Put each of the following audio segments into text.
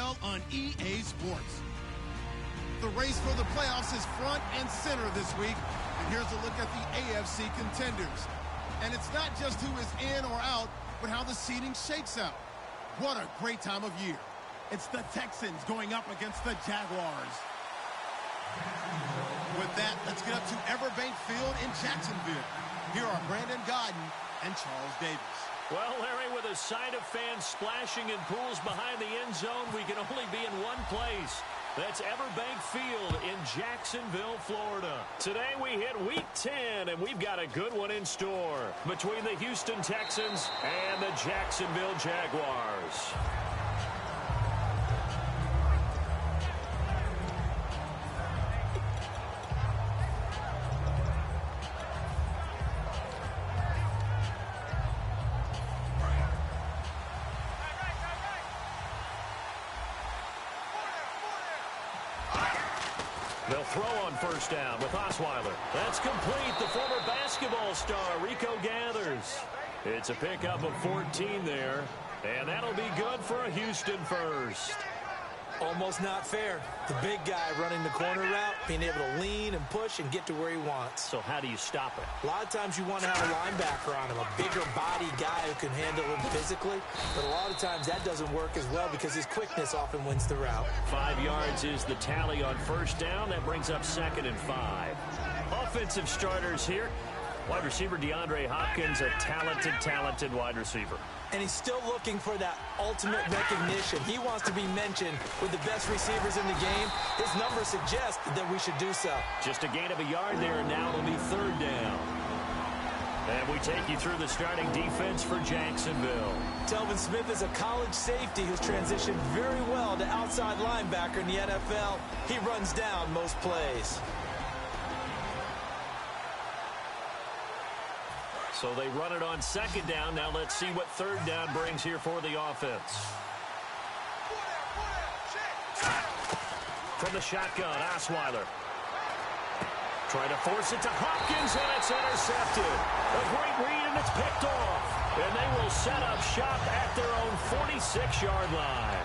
NFL on EA Sports. The race for the playoffs is front and center this week. And here's a look at the AFC contenders. And it's not just who is in or out, but how the seeding shakes out. What a great time of year. It's the Texans going up against the Jaguars. With that, let's get up to Everbank Field in Jacksonville. Here are Brandon Godden and Charles Davis. Well, Larry, with a sight of fans splashing in pools behind the end zone, we can only be in one place. That's Everbank Field in Jacksonville, Florida. Today we hit Week 10, and we've got a good one in store between the Houston Texans and the Jacksonville Jaguars. They'll throw on first down with Osweiler. That's complete. The former basketball star, Rico Gathers. It's a pickup of 14 there, and that'll be good for a Houston first. Almost not fair. The big guy running the corner route, being able to lean and push and get to where he wants. So how do you stop it? A lot of times you want to have a linebacker on him, a bigger body guy who can handle him physically. But a lot of times that doesn't work as well because his quickness often wins the route. 5 yards is the tally on first down. That brings up 2nd and 5. Offensive starters here. Wide receiver DeAndre Hopkins, a talented wide receiver. And he's still looking for that ultimate recognition. He wants to be mentioned with the best receivers in the game. His numbers suggest that we should do so. Just a gain of a yard there, and now it'll be 3rd down. And we take you through the starting defense for Jacksonville. Telvin Smith is a college safety who's transitioned very well to outside linebacker in the NFL. He runs down most plays. So they run it on 2nd down. Now let's see what 3rd down brings here for the offense. From the shotgun, Osweiler. Trying to force it to Hopkins, and it's intercepted. A great read, and it's picked off. And they will set up shop at their own 46-yard line.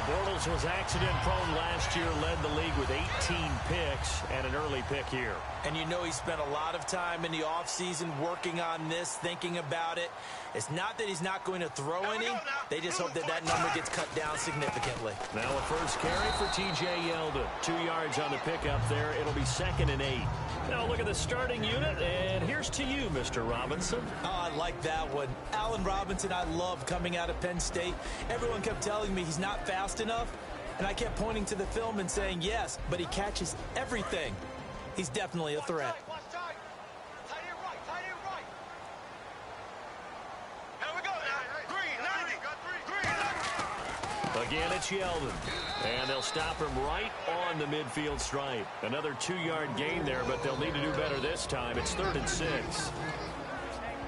Bortles was accident-prone last year, led the league with 18 picks and an early pick here. And you know he spent a lot of time in the offseason working on this, thinking about it. It's not that he's not going to throw any. They just hope that that number gets cut down significantly. Now a first carry for T.J. Yeldon. 2 yards on the pickup there. It'll be 2nd and 8. Now look at the starting unit, and here's to you, Mr. Robinson. Oh, I like that one. Allen Robinson, I love coming out of Penn State. Everyone kept telling me he's not fast enough, and I kept pointing to the film and saying yes, but he catches everything. He's definitely a threat. Again, it's Yeldon. And they'll stop him right on the midfield stripe. Another 2-yard gain there, but they'll need to do better this time. It's 3rd and 6.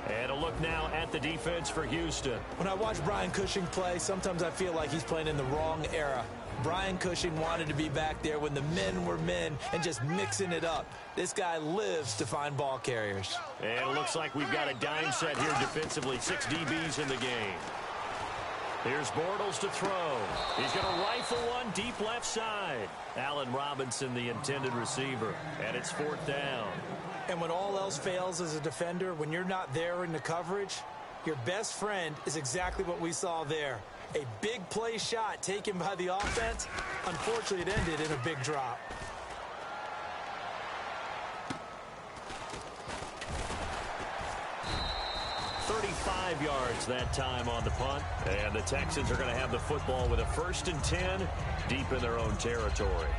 And a look now at the defense for Houston. When I watch Brian Cushing play, sometimes I feel like he's playing in the wrong era. Brian Cushing wanted to be back there when the men were men and just mixing it up. This guy lives to find ball carriers. And it looks like we've got a dime set here defensively. 6 DBs in the game. Here's Bortles to throw. He's going to rifle one deep left side. Allen Robinson, the intended receiver. And it's 4th down. And when all else fails as a defender, when you're not there in the coverage, your best friend is exactly what we saw there. A big play shot taken by the offense. Unfortunately, it ended in a big drop. Yards that time on the punt, and the Texans are going to have the football with a 1st and 10 deep in their own territory.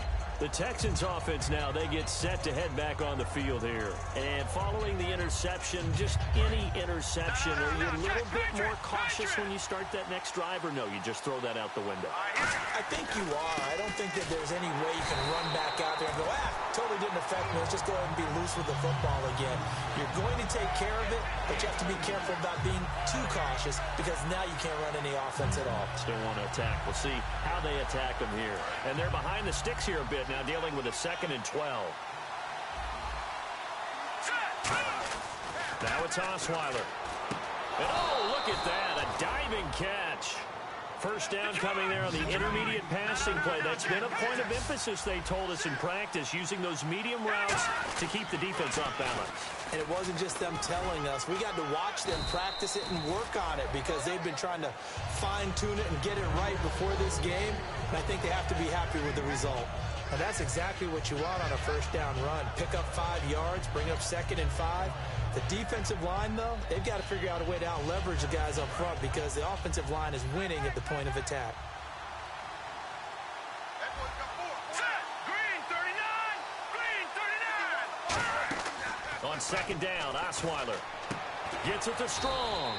The Texans offense now, they get set to head back on the field here. And following the interception, just any interception, are you a little bit more cautious when you start that next drive, or no, you just throw that out the window? I think you are. I don't think that there's any way you can run back out there and go, totally didn't affect me. Let's just go ahead and be loose with the football again. You're going to take care of it, but you have to be careful about being too cautious because now you can't run any offense at all. Still want to attack. We'll see how they attack them here. And they're behind the sticks here a bit now, dealing with a 2nd and 12. Now it's Osweiler. And oh, look at that, a diving catch. First down coming there on the intermediate passing play. That's been a point of emphasis, they told us in practice, using those medium routes to keep the defense off balance. And it wasn't just them telling us. We got to watch them practice it and work on it because they've been trying to fine-tune it and get it right before this game. And I think they have to be happy with the result. And that's exactly what you want on a first down run. Pick up 5 yards, bring up 2nd and 5. The defensive line, though, they've got to figure out a way to out-leverage the guys up front because the offensive line is winning at the point of attack. On 2nd down, Osweiler gets it to Strong.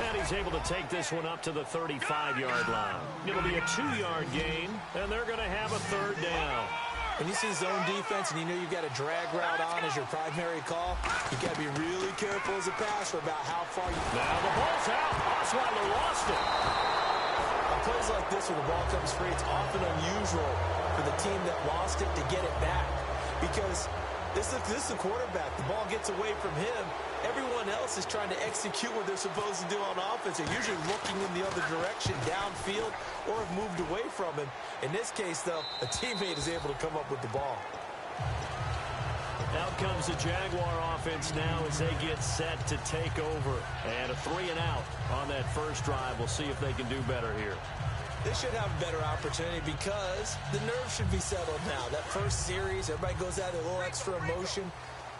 And he's able to take this one up to the 35-yard line. It'll be a 2-yard gain, and they're going to have a 3rd down. When you see zone defense and you know you've got a drag route on as your primary call, you've got to be really careful as a passer about how far you... Now the ball's out. Osweiler lost it. On plays like this where the ball comes free, it's often unusual for the team that lost it to get it back. Because this is the quarterback. The ball gets away from him. Everyone else is trying to execute what they're supposed to do on offense. They're usually looking in the other direction, downfield, or have moved away from him. In this case, though, a teammate is able to come up with the ball. Out comes the Jaguar offense now as they get set to take over. And a 3-and-out on that first drive. We'll see if they can do better here. They should have a better opportunity because the nerves should be settled now. That first series, everybody goes out with a little extra emotion.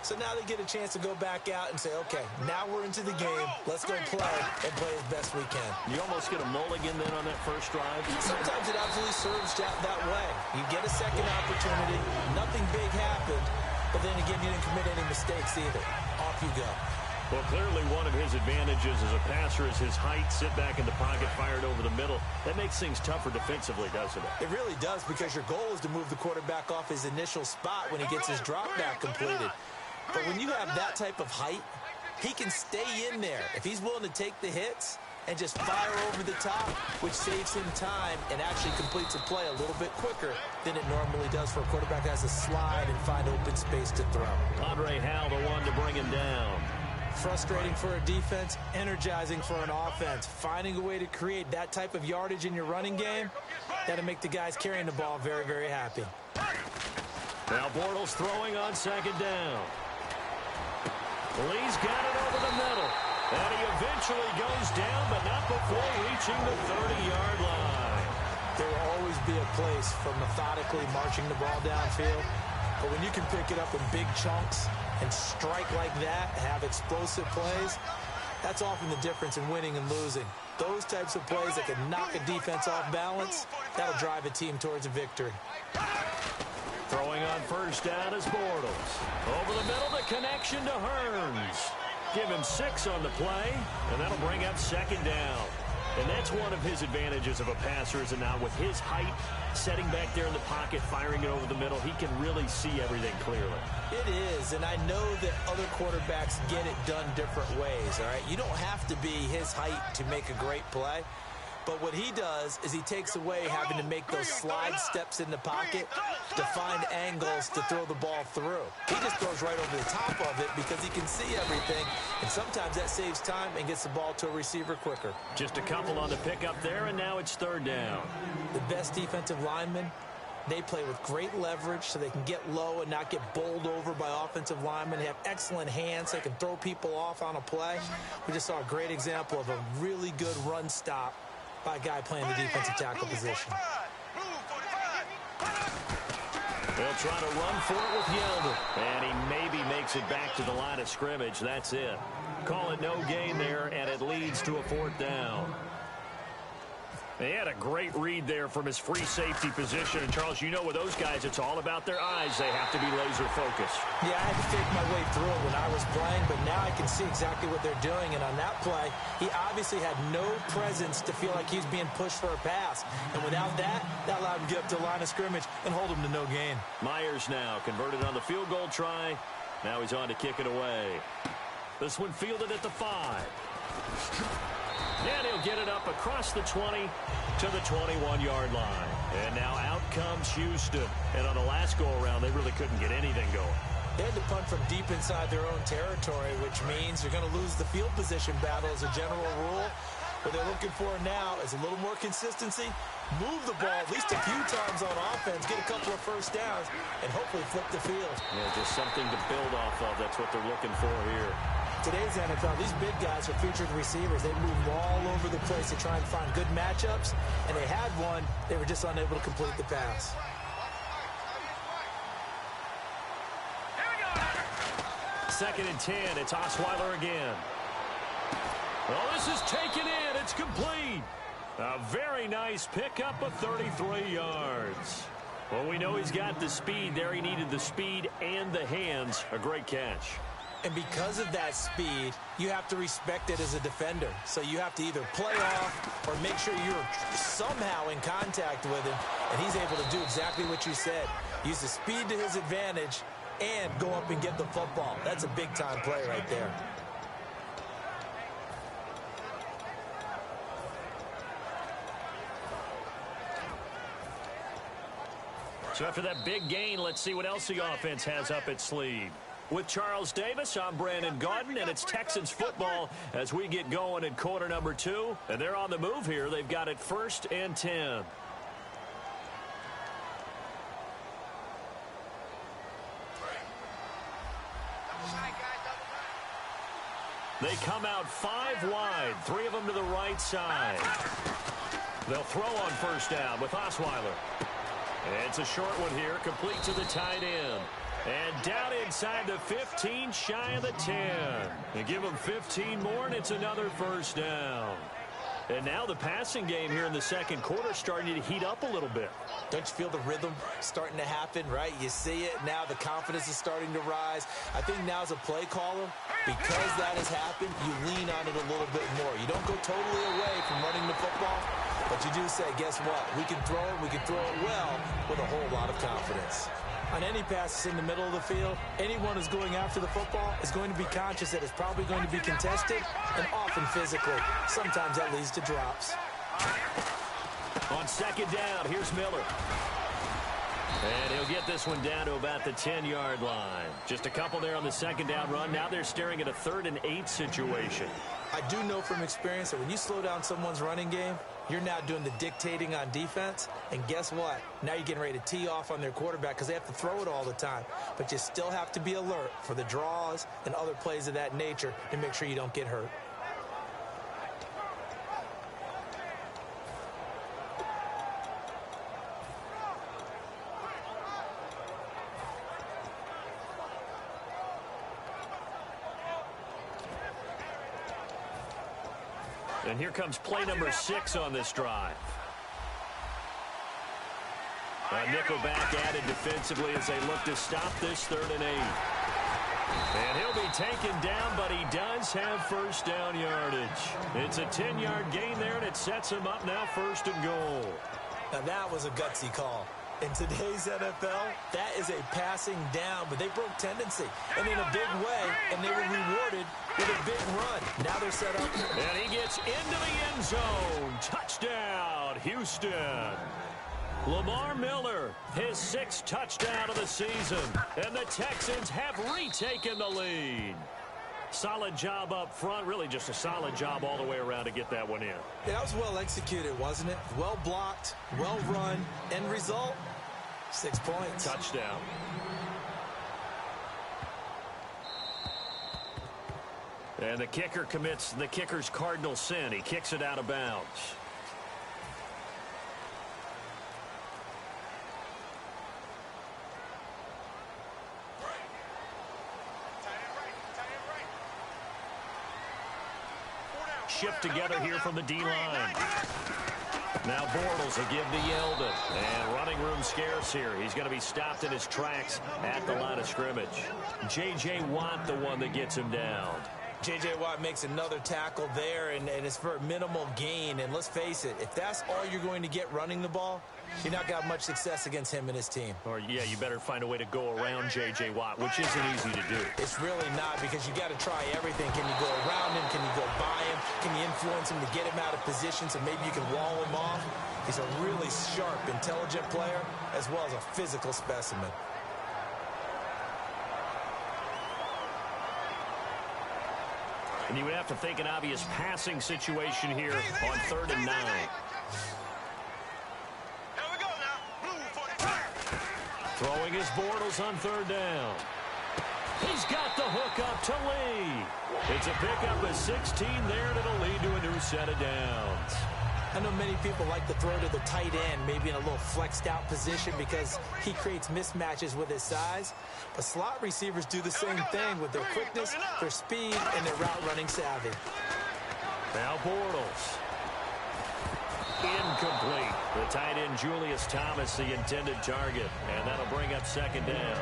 So now they get a chance to go back out and say, okay, now we're into the game. Let's go play and play as best we can. You almost get a mulligan then on that first drive? Sometimes it absolutely serves that way. You get a second opportunity. Nothing big happened. But then again, you didn't commit any mistakes either. Off you go. Well, clearly one of his advantages as a passer is his height. Sit back in the pocket, fired over the middle. That makes things tougher defensively, doesn't it? It really does because your goal is to move the quarterback off his initial spot when he gets his drop back completed. But when you have that type of height, he can stay in there. If he's willing to take the hits and just fire over the top, which saves him time and actually completes a play a little bit quicker than it normally does for a quarterback that has to slide and find open space to throw. Andre Howell, the one to bring him down. Frustrating for a defense, energizing for an offense. Finding a way to create that type of yardage in your running game, that'll make the guys carrying the ball very, very happy. Now Bortles throwing on 2nd down. Lee's got it over the middle. And he eventually goes down, but not before reaching the 30-yard line. There will always be a place for methodically marching the ball downfield. But when you can pick it up in big chunks and strike like that, have explosive plays, that's often the difference in winning and losing. Those types of plays that can knock a defense off balance, that'll drive a team towards a victory. Throwing on first down is Bortles. Over the middle, the connection to Hearns. Give him 6 on the play, and that'll bring up 2nd down. And that's one of his advantages of a passer, is that now with his height, setting back there in the pocket, firing it over the middle, he can really see everything clearly. It is, and I know that other quarterbacks get it done different ways, all right? You don't have to be his height to make a great play. But what he does is he takes away having to make those slide steps in the pocket to find angles to throw the ball through. He just throws right over the top of it because he can see everything, and sometimes that saves time and gets the ball to a receiver quicker. Just a couple on the pickup there, and now it's 3rd down. The best defensive linemen, they play with great leverage so they can get low and not get bowled over by offensive linemen. They have excellent hands. They can throw people off on a play. We just saw a great example of a really good run stop by a guy playing the defensive tackle position. They'll try to run for it with Yeldon. And he maybe makes it back to the line of scrimmage. That's it. Call it no gain there, and it leads to a 4th down. He had a great read there from his free safety position. And, Charles, you know with those guys, it's all about their eyes. They have to be laser focused. Yeah, I had to fake my way through it when I was playing, but now I can see exactly what they're doing. And on that play, he obviously had no presence to feel like he was being pushed for a pass. And without that, that allowed him to get up to the line of scrimmage and hold him to no gain. Myers now converted on the field goal try. Now he's on to kick it away. This one fielded at the 5. And he'll get it up across the 20 to the 21-yard line. And now out comes Houston. And on the last go-around, they really couldn't get anything going. They had to punt from deep inside their own territory, which means you're going to lose the field position battle as a general rule. What they're looking for now is a little more consistency, move the ball at least a few times on offense, get a couple of first downs, and hopefully flip the field. Yeah, just something to build off of. That's what they're looking for here. Today's NFL, these big guys are featured receivers. They move all over the place to try and find good matchups, and they had one. They were just unable to complete the pass. Second and 10. It's Osweiler again. Well, this is taken in. It's complete. A very nice pickup of 33 yards. Well, we know he's got the speed there. He needed the speed and the hands. A great catch. And because of that speed, you have to respect it as a defender. So you have to either play off or make sure you're somehow in contact with him. And he's able to do exactly what you said. Use the speed to his advantage and go up and get the football. That's a big-time play right there. So after that big gain, let's see what else the offense has up its sleeve. With Charles Davis, I'm Brandon Gaudin, and it's Texans football as we get going in quarter number 2. And they're on the move here. They've got it 1st and 10. They come out 5 wide, 3 of them to the right side. They'll throw on first down with Osweiler. It's a short one here, complete to the tight end. And down inside the 15, shy of the 10. They give them 15 more, and it's another first down. And now the passing game here in the second quarter starting to heat up a little bit. Don't you feel the rhythm starting to happen, right? You see it. Now the confidence is starting to rise. I think now as a play caller, because that has happened, you lean on it a little bit more. You don't go totally away from running the football, but you do say, guess what? We can throw it. We can throw it well with a whole lot of confidence. On any passes in the middle of the field, anyone who's going after the football is going to be conscious that it's probably going to be contested and often physical. Sometimes that leads to drops. On second down, here's Miller. And he'll get this one down to about the 10-yard line. Just a couple there on the second down run. Now they're staring at a 3rd and 8 situation. I do know from experience that when you slow down someone's running game, you're now doing the dictating on defense. And guess what? Now you're getting ready to tee off on their quarterback because they have to throw it all the time. But you still have to be alert for the draws and other plays of that nature to make sure you don't get hurt. And here comes play number 6 on this drive. Nickelback added defensively as they look to stop this 3rd and 8. And he'll be taken down, but he does have first down yardage. It's a 10-yard gain there, and it sets him up now 1st and goal. Now that was a gutsy call. In today's NFL, that is a passing down, but they broke tendency and in a big way, and they were rewarded with a big run. Now they're set up. And he gets into the end zone. Touchdown, Houston. Lamar Miller, his 6th touchdown of the season, and the Texans have retaken the lead. Solid job up front, really just a solid job all the way around to get that one in. Yeah, that was well executed, wasn't it? Well blocked, well run, end result, 6 points. Touchdown. And the kicker commits the kicker's cardinal sin. He kicks it out of bounds. Shift together here from the D-line. Now Bortles will give to Yeldon. And running room scarce here. He's going to be stopped in his tracks at the line of scrimmage. J.J. Watt, the one that gets him down. J.J. Watt makes another tackle there, and it's for a minimal gain. And let's face it, if that's all you're going to get running the ball, you're not going to have much success against him and his team. Or, yeah, you better find a way to go around J.J. Watt, which isn't easy to do. It's really not, because you got to try everything. Can you go around him? Can you go by him? Can you influence him to get him out of position so maybe you can wall him off? He's a really sharp, intelligent player, as well as a physical specimen. And you would have to think an obvious passing situation here on 3rd and 9. Throwing his Bortles on 3rd down. He's got the hook up to Lee. It's a pickup of 16 there, and it'll lead to a new set of downs. I know many people like to throw to the tight end, maybe in a little flexed out position because he creates mismatches with his size. But slot receivers do the same thing with their quickness, their speed, and their route running savvy. Now Bortles. Incomplete. The tight end Julius Thomas, the intended target, and that'll bring up 2nd down.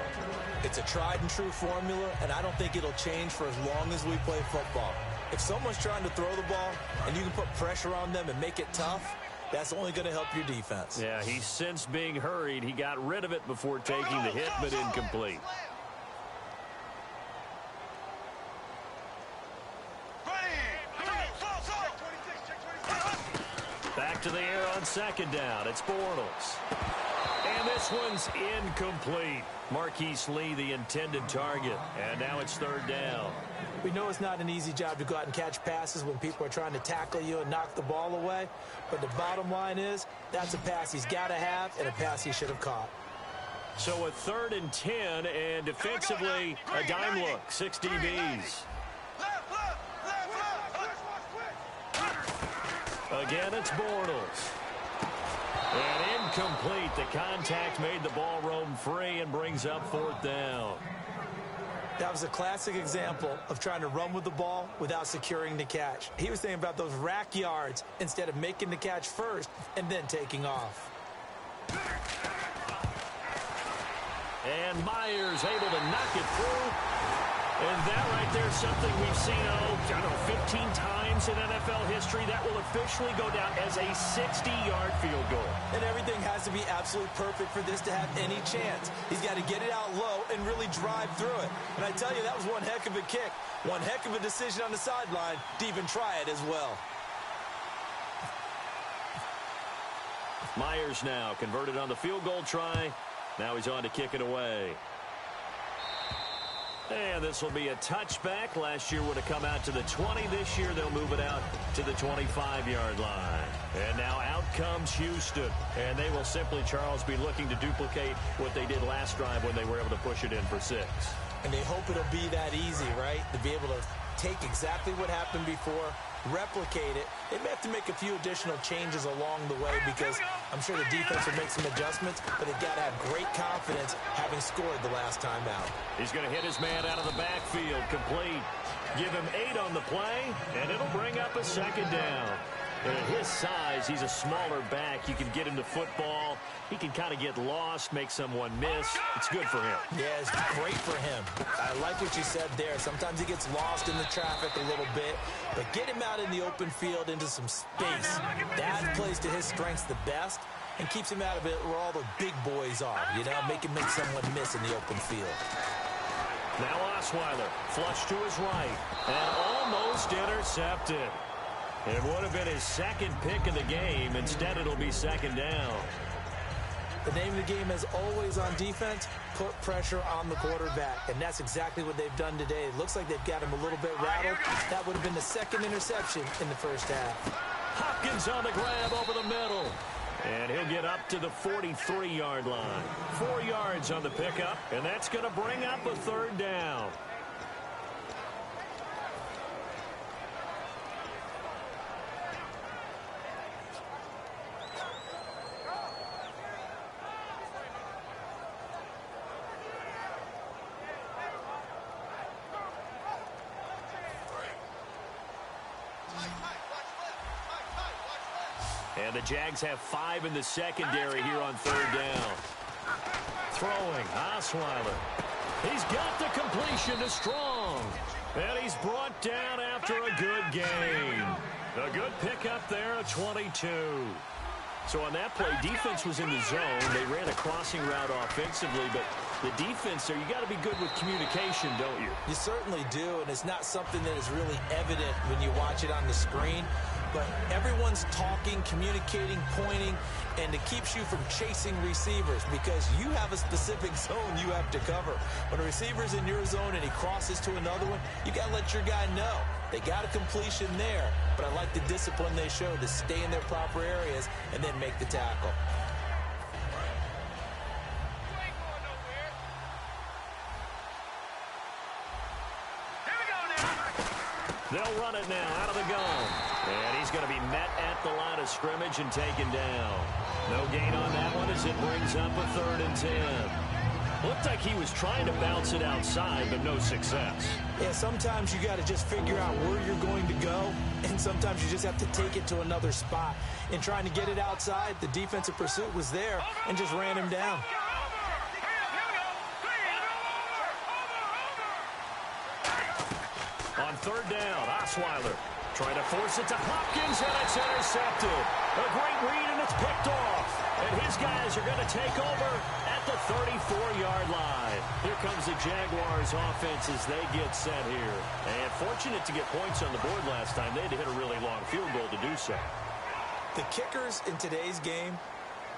It's a tried and true formula, and I don't think it'll change for as long as we play football. If someone's trying to throw the ball and you can put pressure on them and make it tough, that's only going to help your defense. Yeah, he's since being hurried. He got rid of it before taking the hit, but incomplete. Back to the air on 2nd down. It's Bortles. And this one's incomplete. Marquise Lee, the intended target. And now it's 3rd down. We know it's not an easy job to go out and catch passes when people are trying to tackle you and knock the ball away. But the bottom line is, that's a pass he's got to have and a pass he should have caught. So a 3rd and 10, and defensively, a dime look. 6 DBs. Again, it's Bortles. And incomplete. The contact made the ball roam free and brings up 4th down. That was a classic example of trying to run with the ball without securing the catch. He was thinking about those rack yards instead of making the catch first and then taking off. And Myers able to knock it through. And that right there is something we've seen, I don't know, 15 times in NFL history. That will officially go down as a 60-yard field goal. And everything has to be absolutely perfect for this to have any chance. He's got to get it out low and really drive through it. And I tell you, that was one heck of a kick. One heck of a decision on the sideline to even try it as well. Myers now converted on the field goal try. Now he's on to kick it away. And this will be a touchback. Last year would have come out to the 20. This year they'll move it out to the 25-yard line. And now out comes Houston. And they will simply, Charles, be looking to duplicate what they did last drive when they were able to push it in for 6. And they hope it'll be that easy, right? To be able to take exactly what happened before, replicate it. They may have to make a few additional changes along the way because I'm sure the defense will make some adjustments, but they've got to have great confidence having scored the last time out. He's going to hit his man out of the backfield, complete. Give him 8 on the play, and it'll bring up a 2nd down. And at his size, he's a smaller back. You can get him to football. He can kind of get lost, make someone miss. It's good for him. Yeah, it's great for him. I like what you said there. Sometimes he gets lost in the traffic a little bit, but get him out in the open field into some space. That plays to his strengths the best and keeps him out of it where all the big boys are. You know, make someone miss in the open field. Now Osweiler, flush to his right, and almost intercepted. It would have been his 2nd pick of the game. Instead, it'll be 2nd down. The name of the game is always on defense, put pressure on the quarterback. And that's exactly what they've done today. It looks like they've got him a little bit rattled. That would have been the 2nd interception in the first half. Hopkins on the grab over the middle. And he'll get up to the 43-yard line. 4 yards on the pickup, and that's going to bring up a 3rd down. And the Jags have 5 in the secondary here on 3rd down. Throwing, Osweiler. He's got the completion to Strong. And he's brought down after a good game. A good pickup there at 22. So on that play, defense was in the zone. They ran a crossing route offensively, but The defense there, you got to be good with communication, don't you? You certainly do, and it's not something that is really evident when you watch it on the screen. But everyone's talking, communicating, pointing, and it keeps you from chasing receivers because you have a specific zone you have to cover. When a receiver's in your zone and he crosses to another one, you got to let your guy know. They got a completion there, but I like the discipline they show to stay in their proper areas and then make the tackle. They'll run it now out of the gun. And he's going to be met at the line of scrimmage and taken down. No gain on that one as it brings up a 3rd and 10. Looked like he was trying to bounce it outside, but no success. Yeah, sometimes you got to just figure out where you're going to go, and sometimes you just have to take it to another spot. In trying to get it outside, the defensive pursuit was there and just ran him down. On 3rd down, Osweiler trying to force it to Hopkins, and it's intercepted. A great read, and it's picked off. And his guys are going to take over at the 34-yard line. Here comes the Jaguars offense as they get set here. And fortunate to get points on the board last time. They had to hit a really long field goal to do so. The kickers in today's game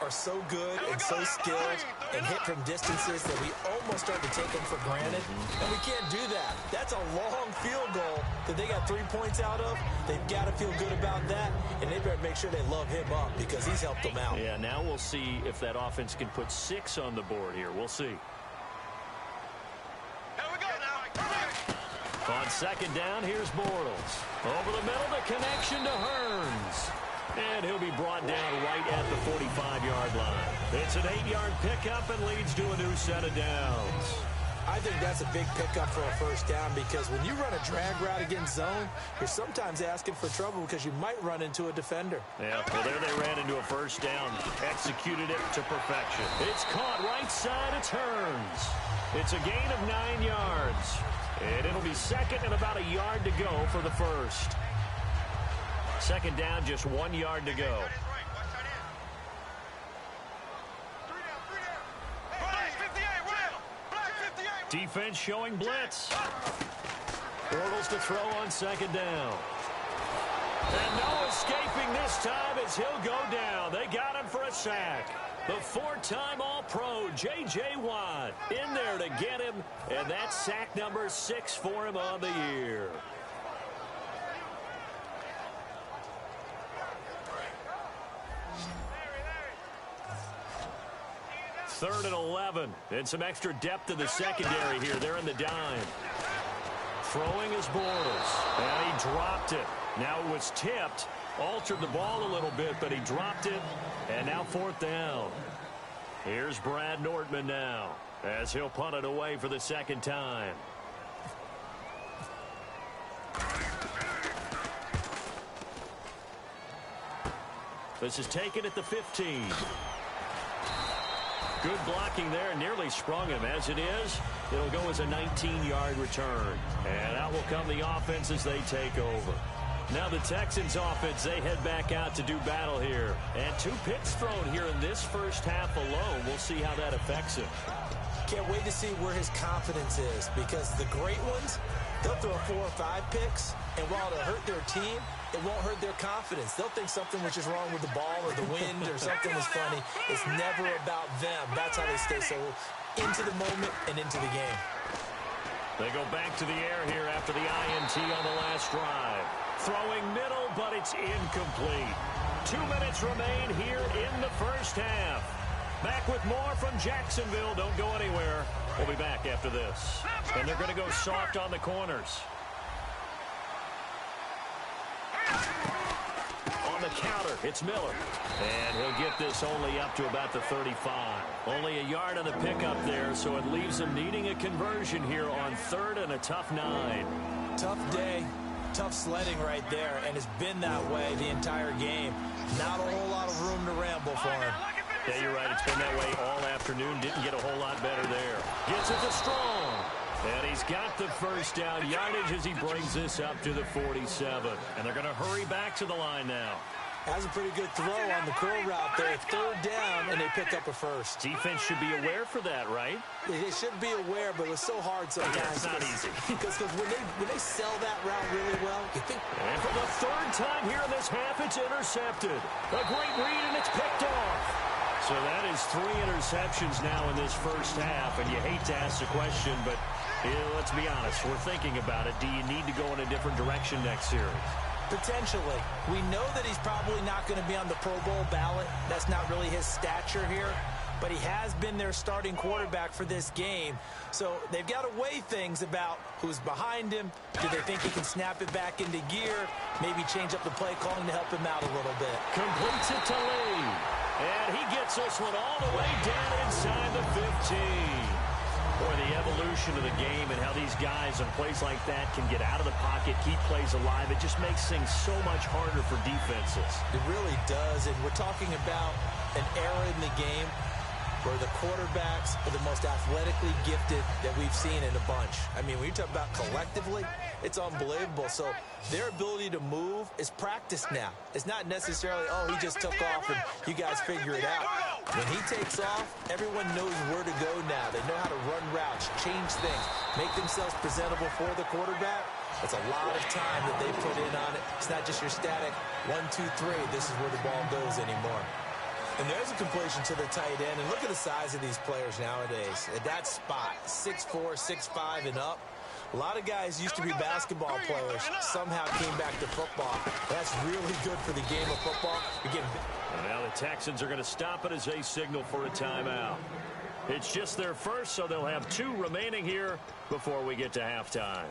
are so good and so skilled and hit from distances that we almost start to take them for granted. And we can't do that. That's a long field goal that they got 3 points out of. They've got to feel good about that, and they better make sure they love him up because he's helped them out. Yeah, now we'll see if that offense can put 6 on the board here. We'll see. Here we go now. On 2nd down, here's Bortles. Over the middle, the connection to Hearns. And he'll be brought down right at the 45-yard line. It's an 8-yard pickup and leads to a new set of downs. I think that's a big pickup for a 1st down because when you run a drag route against zone, you're sometimes asking for trouble because you might run into a defender. Yeah, well, there they ran into a 1st down, executed it to perfection. It's caught right side, it's Hearns. It's a gain of 9 yards, and it'll be 2nd and about a yard to go for the 1st. 2nd down, just 1 yard to go. Defense showing blitz. Bortles to throw on 2nd down. And no escaping this time as he'll go down. They got him for a sack. The 4-time All-Pro, J.J. Watt, in there to get him. And that's sack number 6 for him on the year. 3rd and 11. And some extra depth to the secondary here. They're in the dime. Throwing is Bortles. And he dropped it. Now it was tipped. Altered the ball a little bit, but he dropped it. And now 4th down. Here's Brad Nortman now as he'll punt it away for the 2nd time. This is taken at the 15. Good blocking there, nearly sprung him. As it is, it'll go as a 19-yard return. And out will come the offense as they take over. Now the Texans offense, they head back out to do battle here. And 2 picks thrown here in this 1st half alone. We'll see how that affects him. Can't wait to see where his confidence is because the great ones, they'll throw 4 or 5 picks, and while it'll hurt their team, it won't hurt their confidence. They'll think something was just wrong with the ball or the wind or something was funny. It's never about them. That's how they stay so into the moment and into the game. They go back to the air here after the INT on the last drive. Throwing middle, but it's incomplete. 2 minutes remain here in the 1st half. Back with more from Jacksonville. Don't go anywhere. We'll be back after this. And they're going to go soft on the corners. On the counter, it's Miller. And he'll get this only up to about the 35. Only a yard on the pickup there, so it leaves them needing a conversion here on 3rd and a tough 9. Tough day, tough sledding right there, and it's been that way the entire game. Not a whole lot of room to ramble for him. Yeah, you're right. It's been that way all afternoon. Didn't get a whole lot better there. Gets it to Strong. And he's got the 1st down yardage as he brings this up to the 47. And they're going to hurry back to the line now. That's a pretty good throw on the curl route there. Third down, and they pick up a first. Defense should be aware for that, right? They should be aware, but it's so hard sometimes. Yeah, it's not easy. Because when they sell that route really well, you think... And for the third time here in this half, it's intercepted. A great read, and it's picked off. So that is 3 interceptions now in this first half, and you hate to ask the question, but let's be honest, we're thinking about it. Do you need to go in a different direction next series? Potentially. We know that he's probably not going to be on the Pro Bowl ballot. That's not really his stature here. But he has been their starting quarterback for this game. So they've got to weigh things about who's behind him. Do they think he can snap it back into gear? Maybe change up the play calling to help him out a little bit. Completes it to Lee. And he gets this one all the way down inside the 15. Boy, the evolution of the game and how these guys in plays like that can get out of the pocket, keep plays alive, it just makes things so much harder for defenses. It really does, and we're talking about an era in the game where the quarterbacks are the most athletically gifted that we've seen in a bunch. I mean, when you talk about collectively, it's unbelievable. So their ability to move is practiced now. It's not necessarily, oh, he just took off and you guys figure it out. When he takes off, everyone knows where to go now. They know how to run routes, change things, make themselves presentable for the quarterback. It's a lot of time that they put in on it. It's not just your static 1, 2, 3. This is where the ball goes anymore. And there's a completion to the tight end. And look at the size of these players nowadays. At that spot, 6'4", 6'5", and up. A lot of guys used to be basketball players, somehow came back to football. That's really good for the game of football. And now the Texans are going to stop it as they signal for a timeout. It's just their first, so they'll have 2 remaining here before we get to halftime.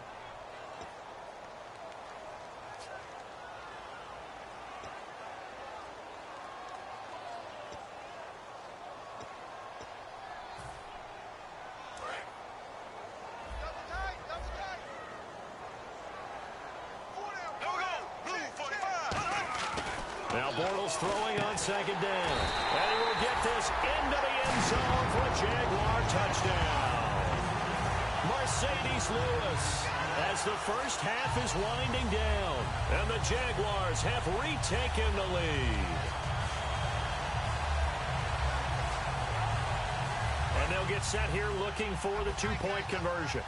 Now Bortles throwing on second down. And he will get this into the end zone for a Jaguar touchdown. Mercedes Lewis as the first half is winding down. And the Jaguars have retaken the lead. And they'll get set here looking for the 2-point conversion.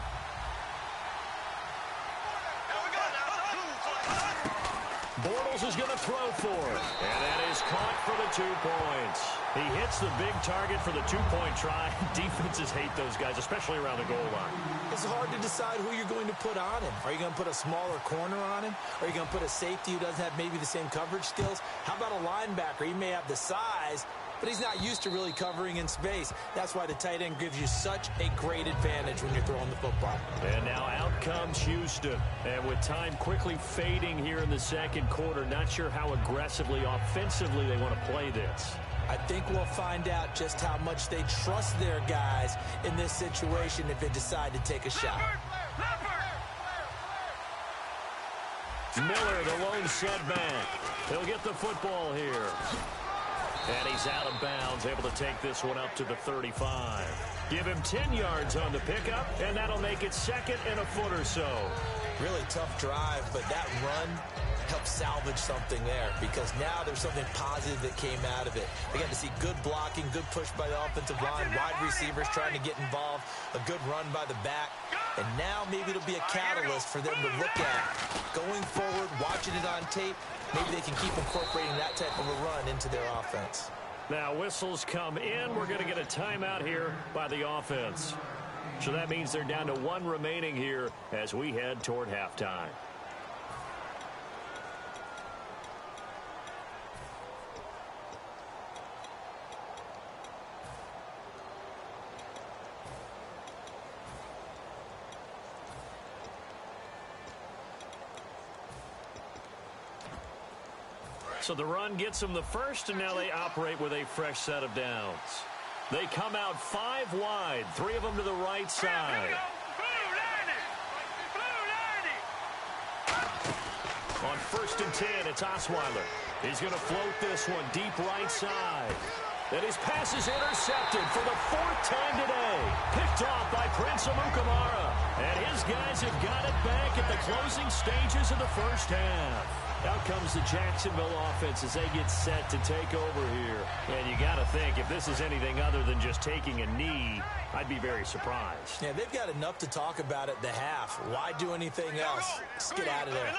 Bortles is going to throw for it. And that is caught for the 2 points. He hits the big target for the 2-point try. Defenses hate those guys, especially around the goal line. It's hard to decide who you're going to put on him. Are you going to put a smaller corner on him? Are you going to put a safety who doesn't have maybe the same coverage skills? How about a linebacker? He may have the size, but he's not used to really covering in space. That's why the tight end gives you such a great advantage when you're throwing the football. And now out comes Houston. And with time quickly fading here in the second quarter, not sure how aggressively, offensively they want to play this. I think we'll find out just how much they trust their guys in this situation if they decide to take a shot. Miller, the lone setback. He'll get the football here. And he's out of bounds, able to take this one up to the 35. Give him 10 yards on the pickup, and that'll make it second and a foot or so. Really tough drive, but that run helped salvage something there because now there's something positive that came out of it. They got to see good blocking, good push by the offensive line, wide receivers trying to get involved, a good run by the back. And now maybe it'll be a catalyst for them to look at going forward, watching it on tape. Maybe they can keep incorporating that type of a run into their offense. Now whistles come in. We're going to get a timeout here by the offense. So that means they're down to 1 remaining here as we head toward halftime. So the run gets them the first, and now they operate with a fresh set of downs. They come out 5 wide, 3 of them to the right side. On 1st and 10, it's Osweiler. He's going to float this one deep right side. And his pass is intercepted for the 4th time today. Picked off by Prince Amukamara. And his guys have got it back at the closing stages of the first half. Out comes the Jacksonville offense as they get set to take over here. And you got to think, if this is anything other than just taking a knee, I'd be very surprised. Yeah, they've got enough to talk about at the half. Why do anything else? Just get out of there.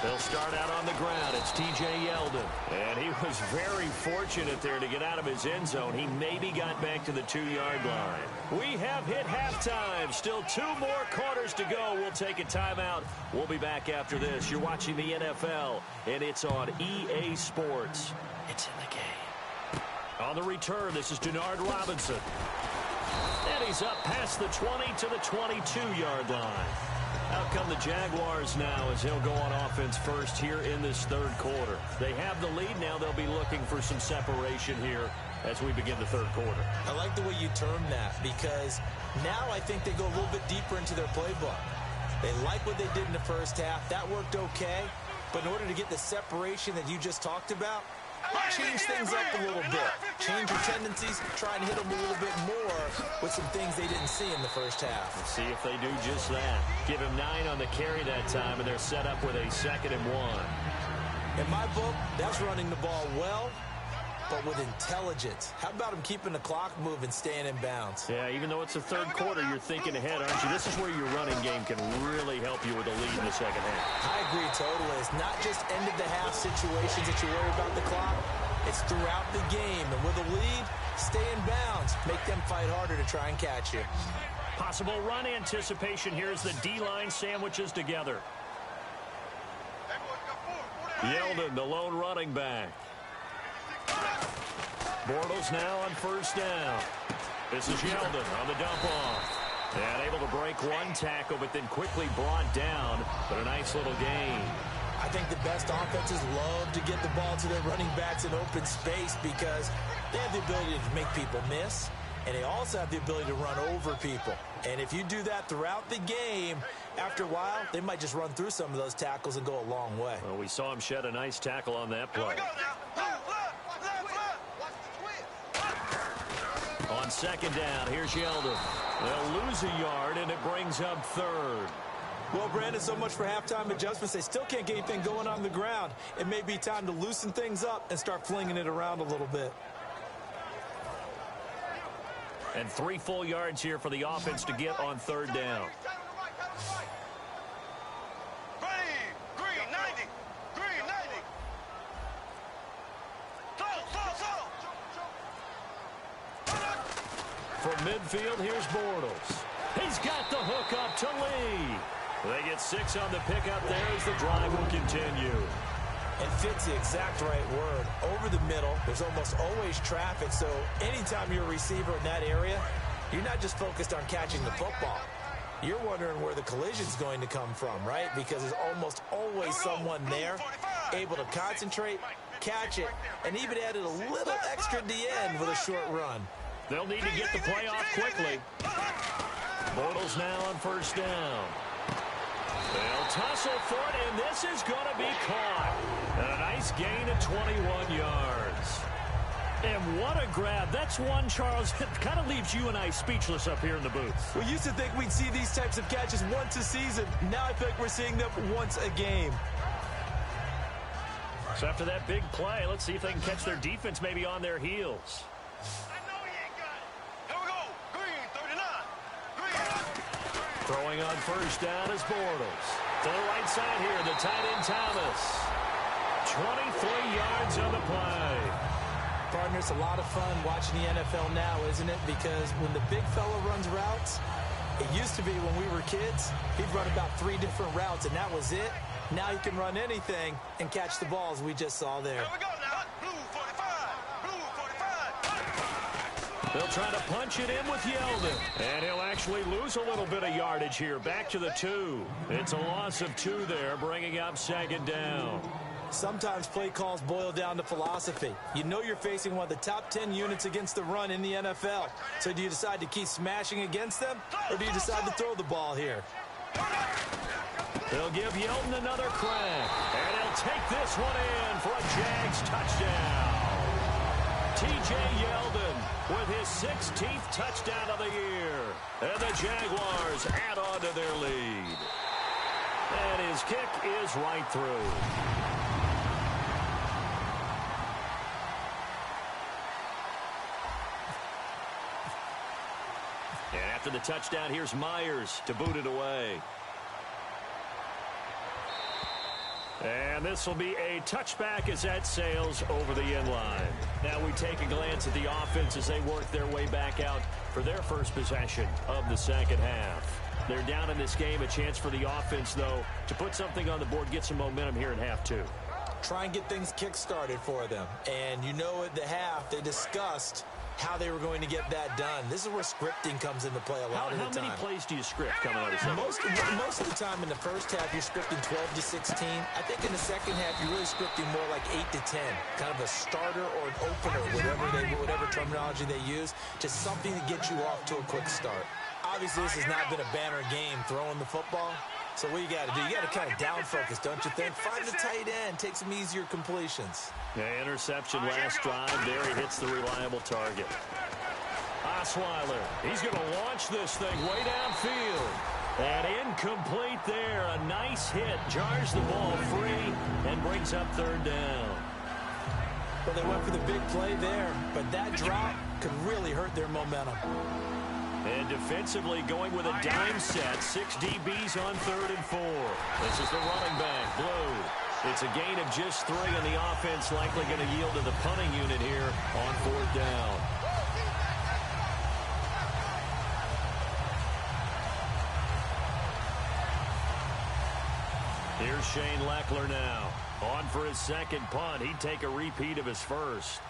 They'll start out on the ground. It's T.J. Yeldon. And he was very fortunate there to get out of his end zone. He maybe got back to the 2-yard line. We have hit halftime. Still 2 more quarters to go. We'll take a timeout. We'll be back after this. You're watching the NFL, and it's on EA Sports. It's in the game. On the return, this is Denard Robinson. And he's up past the 20 to the 22-yard line. Out come the Jaguars now as he'll go on offense first here in this third quarter. They have the lead. Now they'll be looking for some separation here as we begin the third quarter. I like the way you term that because now I think they go a little bit deeper into their playbook. They like what they did in the first half. That worked okay. But in order to get the separation that you just talked about, change things up a little bit. Change your tendencies. Try and hit them a little bit more with some things they didn't see in the first half. Let's see if they do just that. Give him 9 on the carry that time, and they're set up with a 2nd and 1. In my book, that's running the ball well, but with intelligence. How about him keeping the clock moving, staying in bounds? Yeah, even though it's the third quarter, you're thinking ahead, aren't you? This is where your running game can really help you with a lead in the second half. I agree totally. It's not just end-of-the-half situations that you worry about the clock. It's throughout the game. And with a lead, stay in bounds. Make them fight harder to try and catch you. Possible run anticipation here as the D-line sandwiches together. Yeldon, the lone running back. Bortles now on first down. This is Yeldon on the dump off. And able to break one tackle, but then quickly brought down. But a nice little gain. I think the best offenses love to get the ball to their running backs in open space because they have the ability to make people miss, and they also have the ability to run over people. And if you do that throughout the game, after a while, they might just run through some of those tackles and go a long way. Well, we saw him shed a nice tackle on that play. On second down, here's Yeldon. They'll lose a yard, and it brings up 3rd. Well, Brandon, so much for halftime adjustments. They still can't get anything going on the ground. It may be time to loosen things up and start flinging it around a little bit. And 3 full yards here for the offense to get on 3rd down. From midfield, here's Bortles. He's got the hook up to Lee. They get 6 on the pickup there as the drive will continue. It fits the exact right word. Over the middle, there's almost always traffic, so anytime you're a receiver in that area, you're not just focused on catching the football. You're wondering where the collision's going to come from, right? Because there's almost always someone there able to concentrate, catch it, and even added a little extra at the end with a short run. They'll need to get the play off quickly. Bortles now on first down. They'll tussle for it, and this is going to be caught. And a nice gain of 21 yards. And what a grab. That's one, Charles, that kind of leaves you and I speechless up here in the booth. We used to think we'd see these types of catches once a season. Now I think we're seeing them once a game. So after that big play, let's see if they can catch their defense maybe on their heels. Throwing on first down is Bortles. To the right side here, the tight end Thomas. 23 yards on the play. Partner, it's a lot of fun watching the NFL now, isn't it? Because when the big fella runs routes, it used to be when we were kids, he'd run about 3 different routes, and that was it. Now he can run anything and catch the balls we just saw there. They'll try to punch it in with Yeldon. And he'll actually lose a little bit of yardage here. Back to the 2. It's a loss of 2 there, bringing up 2nd down. Sometimes play calls boil down to philosophy. You know you're facing one of the top 10 units against the run in the NFL. So do you decide to keep smashing against them, or do you decide to throw the ball here? They'll give Yeldon another crack. And he'll take this one in for a Jags touchdown. T.J. Yeldon with his 16th touchdown of the year. And the Jaguars add on into their lead. And his kick is right through. And after the touchdown, here's Myers to boot it away. And this will be a touchback as that sails over the end line. Now we take a glance at the offense as they work their way back out for their first possession of the second half. They're down in this game. A chance for the offense, though, to put something on the board, get some momentum here in half two. Try and get things kick-started for them. And you know at the half, they discussed how they were going to get that done. This is where scripting comes into play a lot of the time. How many plays do you script coming out of second? Most of the time in the first half, you're scripting 12 to 16. I think in the second half, you're really scripting more like 8 to 10. Kind of a starter or an opener, whatever terminology they use. Just something to get you off to a quick start. Obviously, this has not been a banner game throwing the football. So what you got to do, you got to kind of down focus, don't you think? Find the tight end, take some easier completions. Yeah, interception last drive. There he hits the reliable target. Osweiler, he's going to launch this thing way downfield. And incomplete there. A nice hit. Jars the ball free and brings up third down. Well, they went for the big play there, but that drop could really hurt their momentum. And defensively going with a dime set. 6 DBs on 3rd and 4. This is the running back, Blue. It's a gain of just 3, and the offense likely going to yield to the punting unit here on 4th down. Here's Shane Leckler now. On for his second punt. He'd take a repeat of his first.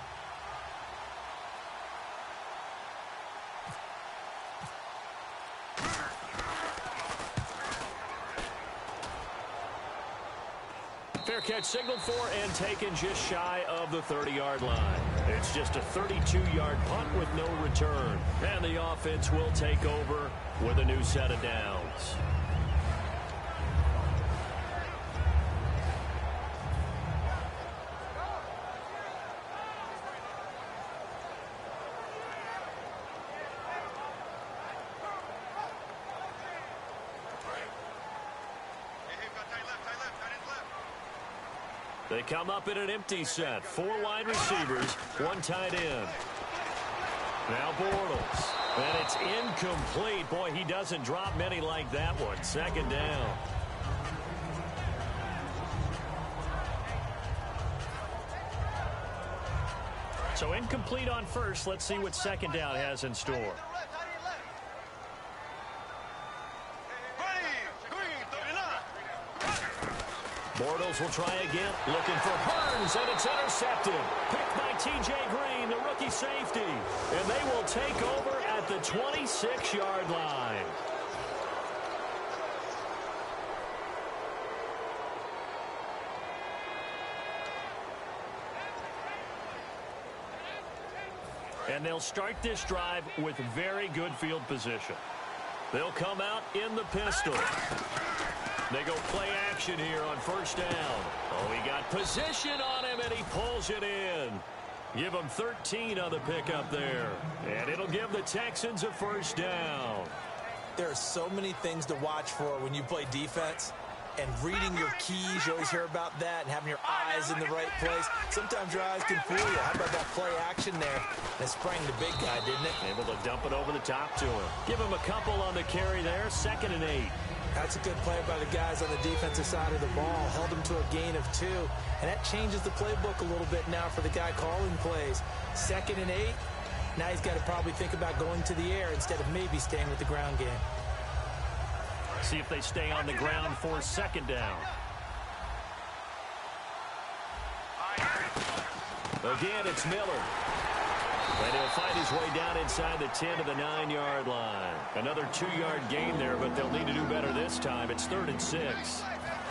Fair catch signaled for and taken just shy of the 30-yard line. It's just a 32-yard punt with no return. And the offense will take over with a new set of downs. They come up in an empty set. 4 wide receivers, 1 tight end. Now Bortles. And it's incomplete. Boy, he doesn't drop many like that one. 2nd down. So incomplete on first. Let's see what 2nd down has in store. Bortles will try again, looking for Hearns, and it's intercepted. Picked by T.J. Green, the rookie safety. And they will take over at the 26-yard line. And they'll start this drive with very good field position. They'll come out in the pistol. They go play action here on 1st down. Oh, he got position on him, and he pulls it in. Give him 13 on the pickup there. And it'll give the Texans a 1st down. There are so many things to watch for when you play defense. And reading your keys, you always hear about that, and having your eyes in the right place. Sometimes your eyes can fool you. How about that play action there? That sprang the big guy, didn't it? Able to dump it over the top to him. Give him a couple on the carry there. 2nd and 8. That's a good play by the guys on the defensive side of the ball. Held him to a gain of 2. And that changes the playbook a little bit now for the guy calling plays. 2nd and 8. Now he's got to probably think about going to the air instead of maybe staying with the ground game. See if they stay on the ground for 2nd down. Again, it's Miller. And he'll find his way down inside the 10 to the 9-yard line. Another 2-yard gain there, but they'll need to do better this time. It's 3rd and 6.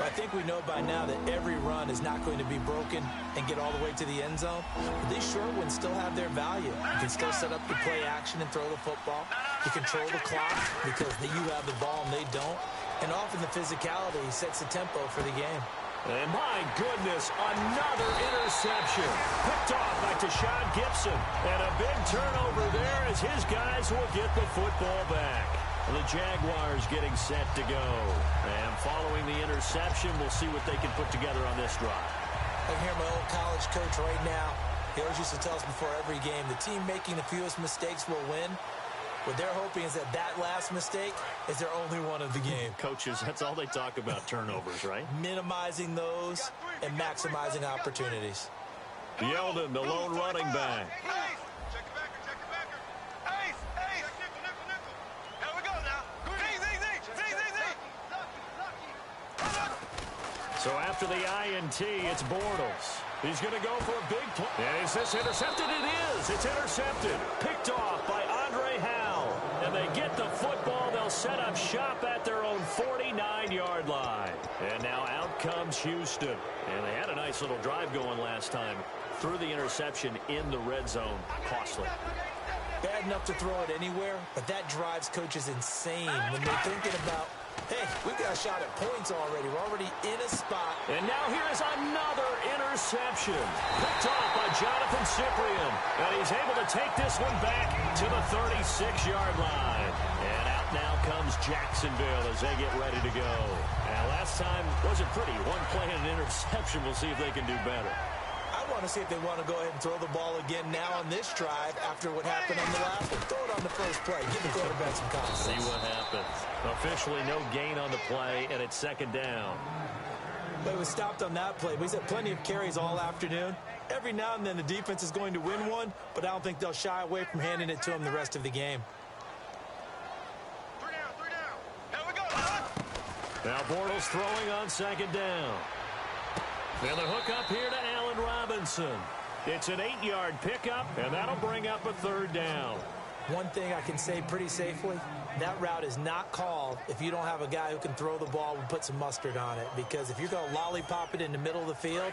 I think we know by now that every run is not going to be broken and get all the way to the end zone. But these short ones still have their value. You can still set up the play action and throw the football. You control the clock because you have the ball and they don't. And often the physicality sets the tempo for the game. And my goodness, another interception. Picked off by Tashawn Gibson. And a big turnover there as his guys will get the football back. The Jaguars getting set to go. And following the interception, we'll see what they can put together on this drive. I can hear my old college coach right now. He always used to tell us before every game, the team making the fewest mistakes will win. What they're hoping is that that last mistake is their only one of the game. Coaches, that's all they talk about, turnovers, right? Minimizing those and maximizing opportunities. Yeldon, the lone running back. So after the INT, it's Bortles. He's going to go for a big play. And is this intercepted? It is. It's intercepted. Picked off by Andre Howell. And they get the football. They'll set up shop at their own 49-yard line. And now out comes Houston. And they had a nice little drive going last time. Threw the interception in the red zone. Costly. Bad enough to throw it anywhere, but that drives coaches insane when they're thinking about, hey, we've got a shot at points already. We're already in a spot. And now here is another interception. Picked off by Jonathan Cyprien. And he's able to take this one back to the 36-yard line. And out now comes Jacksonville as they get ready to go. And last time wasn't pretty. One play and an interception. We'll see if they can do better. I want to see if they want to go ahead and throw the ball again now on this drive after what happened on the last one. Throw it on the first play. Give the quarterback some confidence. See what happens. Officially no gain on the play, and it's second down. But it was stopped on that play. We've had plenty of carries all afternoon. Every now and then the defense is going to win one, but I don't think they'll shy away from handing it to them the rest of the game. Three down. Here we go. Now Bortles throwing on second down. And the hook up here to Allen Robinson. It's an 8-yard pickup, and that'll bring up a third down. One thing I can say pretty safely, that route is not called if you don't have a guy who can throw the ball and put some mustard on it. Because if you're going to lollipop it in the middle of the field,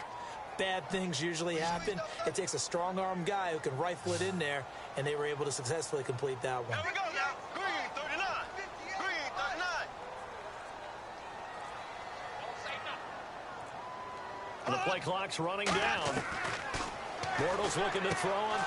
bad things usually happen. It takes a strong-arm guy who can rifle it in there, and they were able to successfully complete that one. Here we go now. Green 39. Green 39. The play clock's running down. Bortles looking to throw him,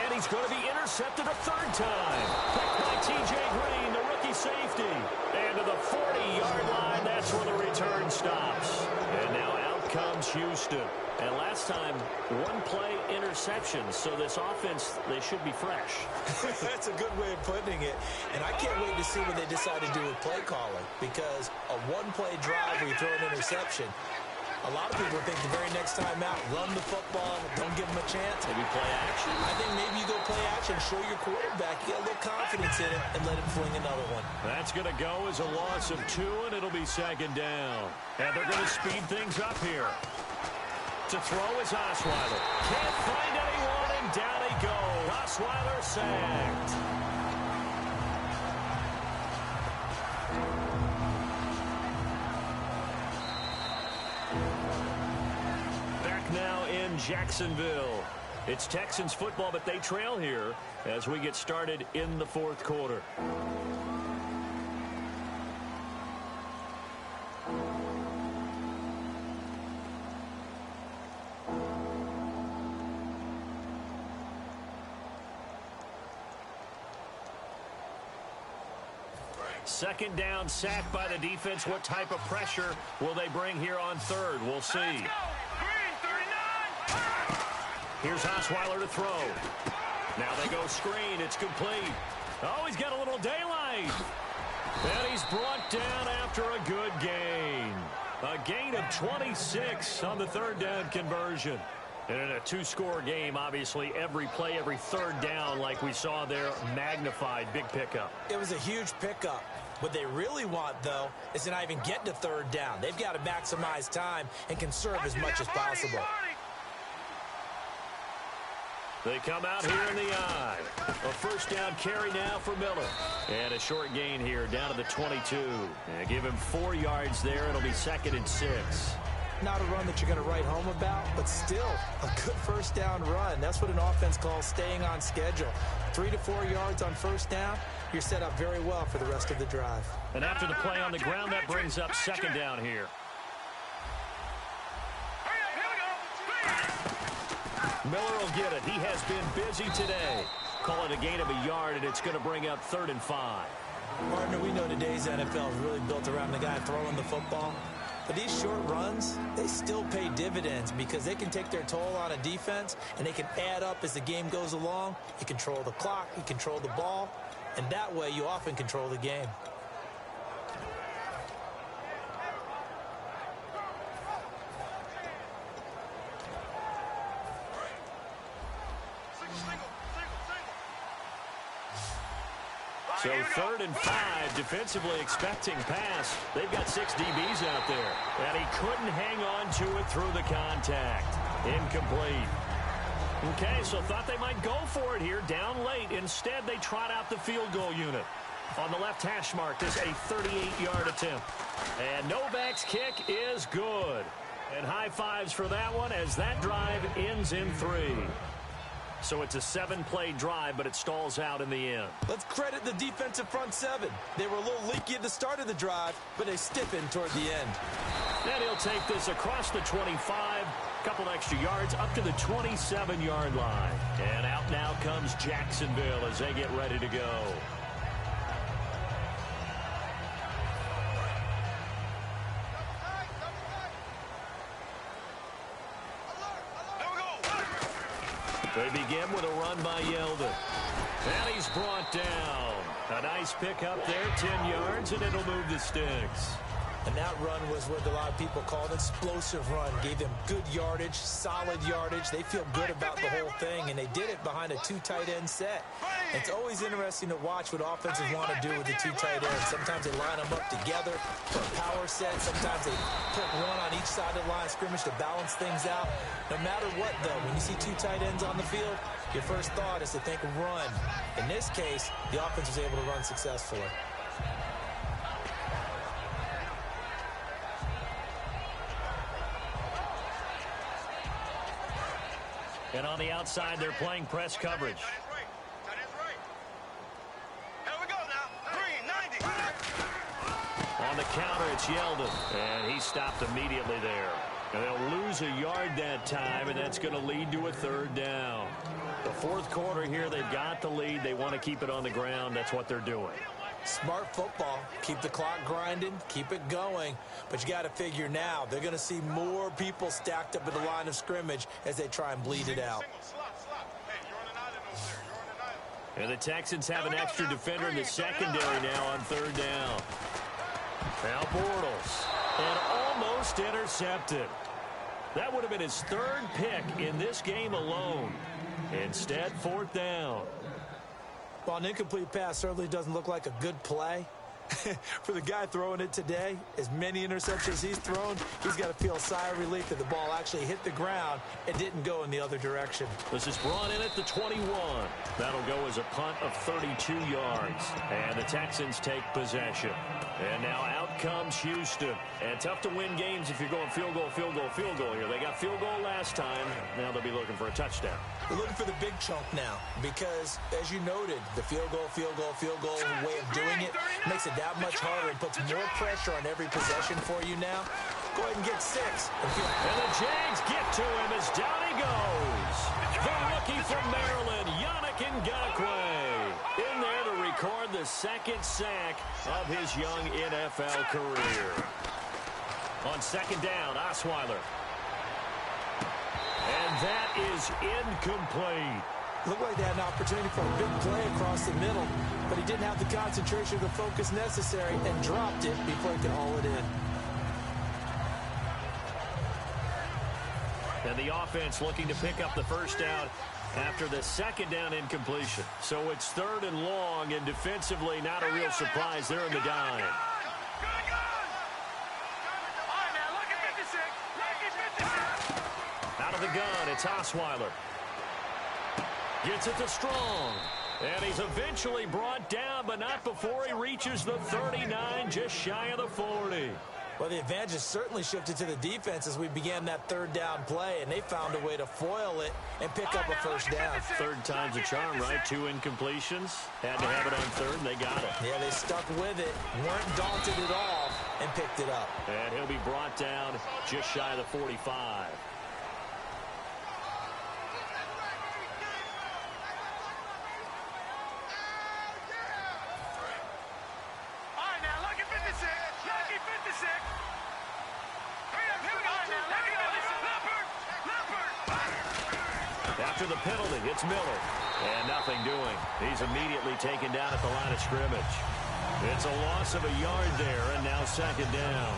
and he's going to be intercepted a third time. Picked by T.J. Green, the rookie safety. And to the 40-yard line, that's where the return stops. And now out comes Houston. And last time, one play interception, so this offense, they should be fresh. That's a good way of putting it. And I can't wait to see what they decide to do with play calling, because a one-play drive where you throw an interception, a lot of people think the very next time out, run the football, don't give them a chance. Maybe play action. I think maybe you go play action, show your quarterback, you get a little confidence in it, and let him fling another one. That's going to go as a loss of 2, and it'll be second down. And they're going to speed things up here. To throw is Osweiler. Can't find anyone, and down he goes. Osweiler sacked. Now in Jacksonville. It's Texans football, but they trail here as we get started in the fourth quarter. Second down, sack by the defense. What type of pressure will they bring here on third? We'll see. Here's Osweiler to throw. Now they go screen. It's complete. Oh, he's got a little daylight. And he's brought down after a good gain. A gain of 26 on the third down conversion. And in a two-score game, obviously, every play, every third down, like we saw there, magnified. Big pickup. It was a huge pickup. What they really want, though, is to not even get to third down. They've got to maximize time and conserve as much as possible. They come out here in the eye. A first down carry now for Miller. And a short gain here down to the 22. And give him 4 yards there. It'll be 2nd and 6. Not a run that you're going to write home about, but still a good first down run. That's what an offense calls staying on schedule. 3 to 4 yards on first down, you're set up very well for the rest of the drive. And after the play on the ground, that brings up second down here. Miller will get it. He has been busy today. Call it a gain of a yard, and it's going to bring up 3rd and 5. Partner, we know today's NFL is really built around the guy throwing the football. But these short runs, they still pay dividends because they can take their toll on a defense and they can add up as the game goes along. You control the clock, you control the ball, and that way you often control the game. So 3rd and 5, defensively expecting pass. They've got 6 DBs out there. And he couldn't hang on to it through the contact. Incomplete. Okay, so thought they might go for it here, down late. Instead, they trot out the field goal unit. On the left hash mark is a 38-yard attempt. And Novak's kick is good. And high fives for that one as that drive ends in 3. So it's a 7-play drive, but it stalls out in the end. Let's credit the defensive front 7. They were a little leaky at the start of the drive, but they stiffened toward the end. And he'll take this across the 25, couple extra yards up to the 27-yard line. And out now comes Jacksonville as they get ready to go. They begin with a run by Yeldon. And he's brought down. A nice pick up there, 10 yards, and it'll move the sticks. And that run was what a lot of people call an explosive run. Gave them good yardage, solid yardage. They feel good about the whole thing, and they did it behind a 2 tight end set. It's always interesting to watch what offenses want to do with the 2 tight ends. Sometimes they line them up together for a power set. Sometimes they put one on each side of the line of scrimmage to balance things out. No matter what, though, when you see 2 tight ends on the field, your first thought is to think run. In this case, the offense was able to run successfully. And on the outside, they're playing press coverage. On the counter, it's Yeldon. And he stopped immediately there. And they'll lose a yard that time, and that's going to lead to a 3rd down. The 4th quarter here, they've got the lead. They want to keep it on the ground. That's what they're doing. Smart football. Keep the clock grinding. Keep it going. But you got to figure now, they're going to see more people stacked up at the line of scrimmage as they try and bleed it out. And the Texans have an extra defender in the secondary now on 3rd down. Now Bortles. And almost intercepted. That would have been his 3rd pick in this game alone. Instead, 4th down. Well, an incomplete pass certainly doesn't look like a good play. For the guy throwing it today, as many interceptions he's thrown, he's got to feel a sigh of relief that the ball actually hit the ground and didn't go in the other direction. This is brought in at the 21. That'll go as a punt of 32 yards. And the Texans take possession. And now out comes Houston. And tough to win games if you're going field goal, field goal, field goal here. They got field goal last time. Now they'll be looking for a touchdown. They're looking for the big chunk now because, as you noted, the field goal way of doing it makes it that much harder and puts more pressure on every possession for you now. Go ahead and get 6. And the Jags get to him as down he goes. The rookie from Maryland, Yannick Ngakoue, in there to record the 2nd sack of his young NFL career. On 2nd down, Osweiler. And that is incomplete. Looked like they had an opportunity for a big play across the middle, but he didn't have the concentration or the focus necessary and dropped it before he could haul it in. And the offense looking to pick up the 1st down after the 2nd down incompletion. So it's 3rd and long, and defensively not a real surprise there in the dime. Out of the gun, it's Osweiler. Gets it to Strong. And he's eventually brought down, but not before he reaches the 39, just shy of the 40. Well, the advantage has certainly shifted to the defense as we began that 3rd down play, and they found a way to foil it and pick up a 1st down. 3rd time's a charm, right? 2 incompletions. Had to have it on 3rd, and they got it. Yeah, they stuck with it, weren't daunted at all, and picked it up. And he'll be brought down just shy of the 45. After the penalty, it's Miller. And nothing doing. He's immediately taken down at the line of scrimmage. It's a loss of a yard there, and now second down.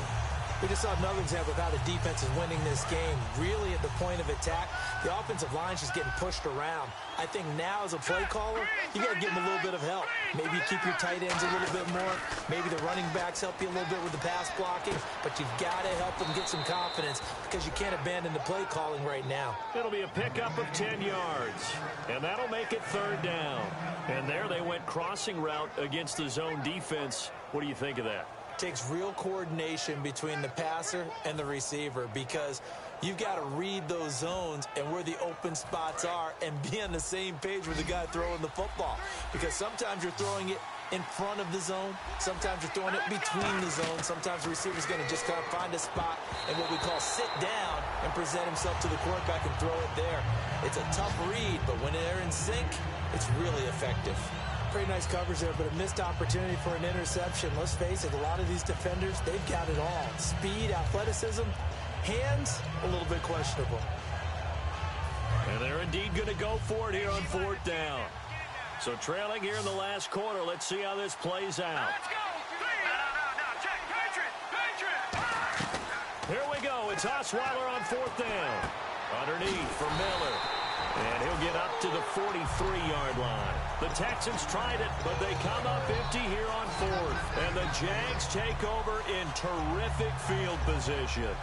We just saw another example of how the defense is winning this game. Really at the point of attack, the offensive line's just getting pushed around. I think now as a play caller, you got to give them a little bit of help. Maybe you keep your tight ends a little bit more. Maybe the running backs help you a little bit with the pass blocking. But you've got to help them get some confidence because you can't abandon the play calling right now. It'll be a pickup of 10 yards. And that'll make it third down. And there they went crossing route against the zone defense. What do you think of that? Takes real coordination between the passer and the receiver because you've got to read those zones and where the open spots are and be on the same page with the guy throwing the football. Because sometimes you're throwing it in front of the zone. Sometimes you're throwing it between the zones. Sometimes the receiver's going to just kind of find a spot and what we call sit down and present himself to the quarterback and throw it there. It's a tough read, but when they're in sync, it's really effective. Pretty nice coverage there, but a missed opportunity for an interception. Let's face it, a lot of these defenders, they've got it all. Speed, athleticism, hands, a little bit questionable. And they're indeed going to go for it here on fourth down. So trailing here in the last quarter, let's see how this plays out. Let's go. Now, check. Patriot. Here we go. It's Osweiler on fourth down. Underneath for Miller. And he'll get up to the 43-yard line. The Texans tried it, but they come up empty here on fourth. And the Jags take over in terrific field position.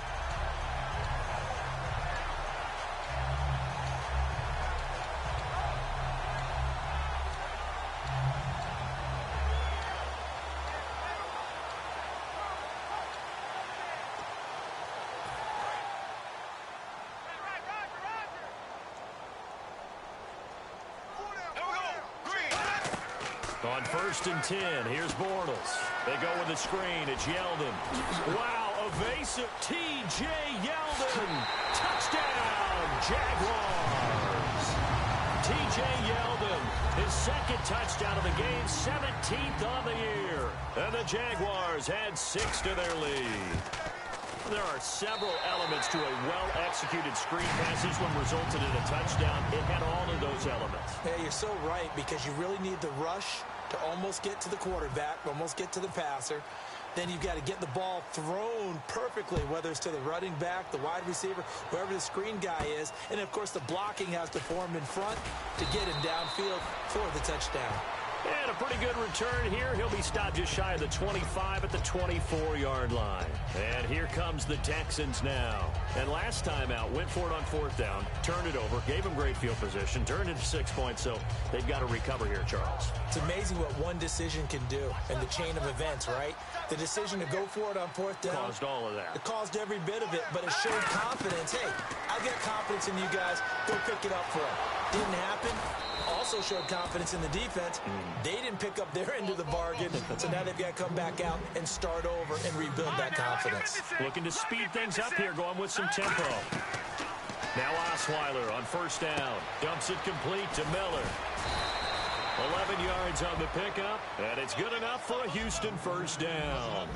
On first and 10, here's Bortles. They go with a screen. It's Yeldon. Wow, evasive T.J. Yeldon. Touchdown, Jaguars. T.J. Yeldon, his second touchdown of the game, 17th on the year. And the Jaguars add 6 to their lead. There are several elements to a well-executed screen pass. This one resulted in a touchdown. It had all of those elements. Yeah, you're so right because you really need the rush to almost get to the quarterback, almost get to the passer. Then you've got to get the ball thrown perfectly, whether it's to the running back, the wide receiver, whoever the screen guy is. And, of course, the blocking has to form in front to get him downfield for the touchdown. And a pretty good return here. He'll be stopped just shy of the 25 at the 24-yard line. And here comes the Texans now. And last time out, went for it on fourth down, turned it over, gave him great field position, turned it to 6 points, so they've got to recover here, Charles. It's amazing what one decision can do in the chain of events, right? The decision to go for it on fourth down. Caused all of that. It caused every bit of it, but it showed confidence. Hey, I've got confidence in you guys. Go pick it up for them. Didn't happen. Also showed confidence in the defense. They didn't pick up their end of the bargain, so now they've got to come back out and start over and rebuild that confidence. Looking to speed things up here, going with some tempo. Now Osweiler on first down. Dumps it complete to Miller. 11 yards on the pickup, and it's good enough for a Houston first down.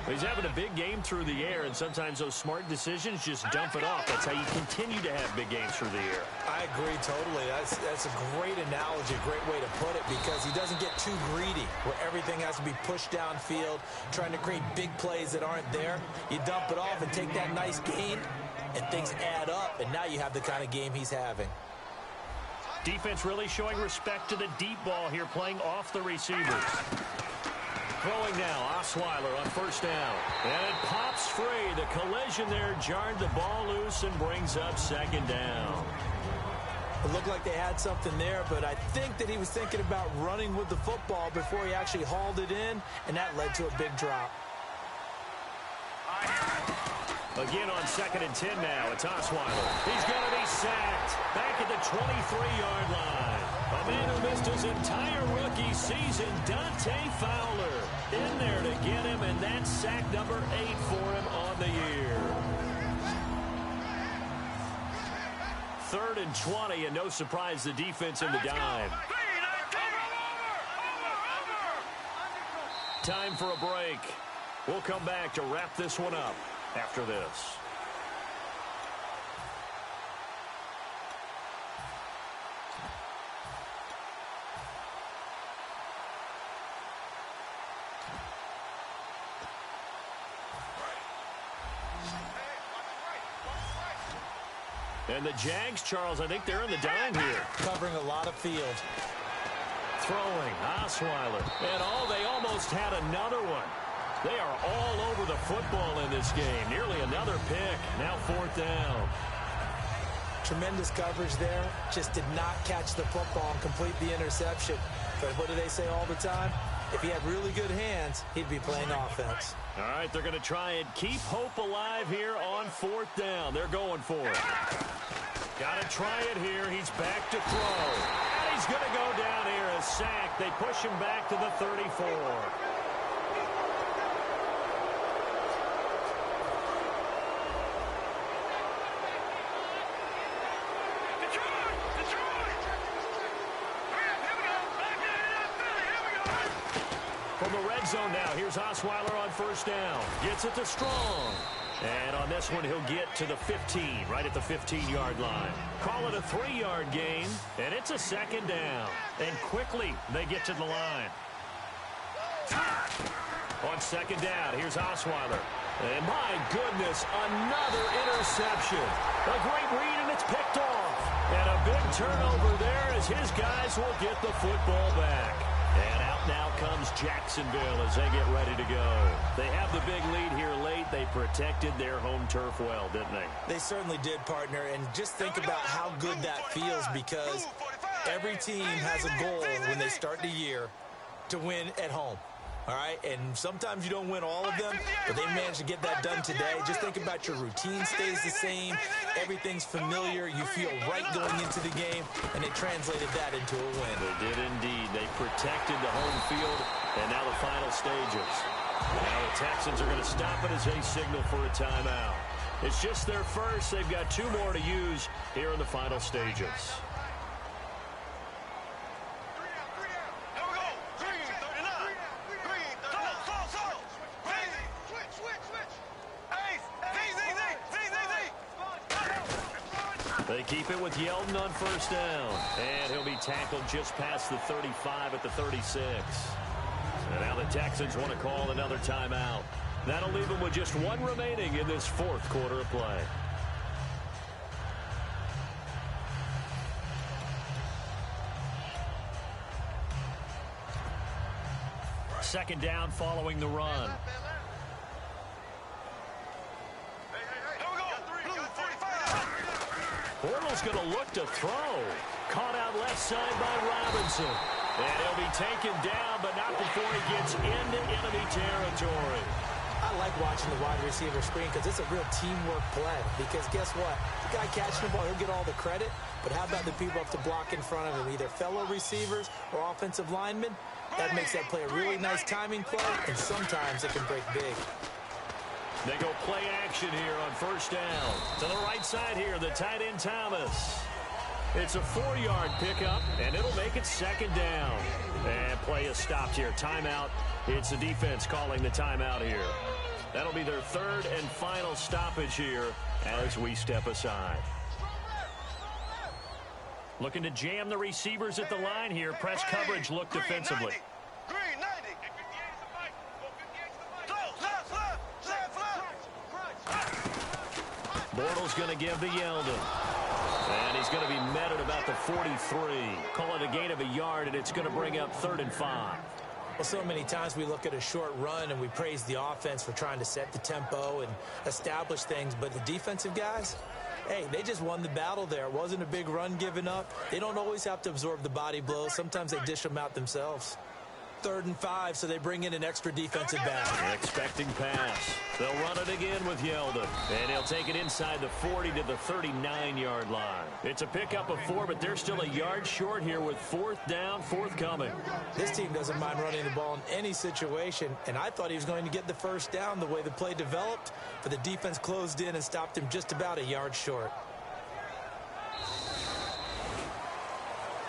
He's having a big game through the air, and sometimes those smart decisions just dump it off. That's how you continue to have big games through the air. I agree totally. That's a great analogy, a great way to put it, because he doesn't get too greedy where everything has to be pushed downfield, trying to create big plays that aren't there. You dump it off and take that nice gain, and things add up, and now you have the kind of game he's having. Defense really showing respect to the deep ball here, playing off the receivers. Throwing now, Osweiler on first down. And it pops free. The collision there jarred the ball loose and brings up second down. It looked like they had something there, but I think that he was thinking about running with the football before he actually hauled it in, and that led to a big drop. Again on second and 10 now. It's Osweiler. He's going to be sacked back at the 23-yard line. A man who missed his entire rookie season, Dante Fowler, in there to get him, and that's sack number 8 for him on the year. 3rd and 20, and no surprise the defense in the dime. Time for a break. We'll come back to wrap this one up after this. And the Jags, Charles, I think they're in the dime here. Covering a lot of field. Throwing, Osweiler. And they almost had another one. They are all over the football in this game. Nearly another pick. Now 4th down. Tremendous coverage there. Just did not catch the football and complete the interception. But what do they say all the time? If he had really good hands, he'd be playing offense. All right, they're going to try and keep hope alive here on 4th down. They're going for it. Got to try it here. He's back to throw. And he's going to go down here as sacked. They push him back to the 34. From the red zone now, here's Osweiler on 1st down. Gets it to Strong. And on this one, he'll get to the 15, right at the 15-yard line. Call it a 3-yard gain, and it's a 2nd down. And quickly, they get to the line. On 2nd down, here's Osweiler. And my goodness, another interception. A great read, and it's picked off. And a big turnover there as his guys will get the football back. And out now comes Jacksonville as they get ready to go. They have the big lead here late. They protected their home turf well, didn't they? They certainly did, partner. And just think about how good that feels, because every team has a goal when they start the year to win at home. All right, and sometimes you don't win all of them, but they managed to get that done today. Just think about your routine stays the same. Everything's familiar. You feel right going into the game, and they translated that into a win. They did indeed. They protected the home field, and now the final stages. Now the Texans are going to stop it as they signal for a timeout. It's just their first. They've got 2 more to use here in the final stages. They keep it with Yeldon on 1st down. And he'll be tackled just past the 35 at the 36. And now the Texans want to call another timeout. That'll leave them with just 1 remaining in this 4th quarter of play. Second down following the run. Bortles going to look to throw. Caught out left side by Robinson. And he'll be taken down, but not before he gets into enemy territory. I like watching the wide receiver screen because it's a real teamwork play. Because guess what? The guy catching the ball, he'll get all the credit. But how about the people up to block in front of him, either fellow receivers or offensive linemen? That makes that play a really nice timing play, and sometimes it can break big. They go play action here on 1st down. To the right side here, the tight end Thomas. It's a 4-yard pickup, and it'll make it 2nd down. And play is stopped here. Timeout. It's the defense calling the timeout here. That'll be their 3rd and final stoppage here as we step aside. Looking to jam the receivers at the line here. Press coverage look defensively. Bortles going to give to Yeldon. And he's going to be met at about the 43. Call it a gain of a yard, and it's going to bring up 3rd and 5. Well, so many times we look at a short run and we praise the offense for trying to set the tempo and establish things. But the defensive guys, hey, they just won the battle there. It wasn't a big run given up. They don't always have to absorb the body blows. Sometimes they dish them out themselves. 3rd and 5, so they bring in an extra defensive back. Expecting pass. They'll run it again with Yeldon. And he'll take it inside the 40 to the 39-yard line. It's a pickup of 4, but they're still a yard short here with 4th down, forthcoming. This team doesn't mind running the ball in any situation, and I thought he was going to get the 1st down the way the play developed, but the defense closed in and stopped him just about a yard short.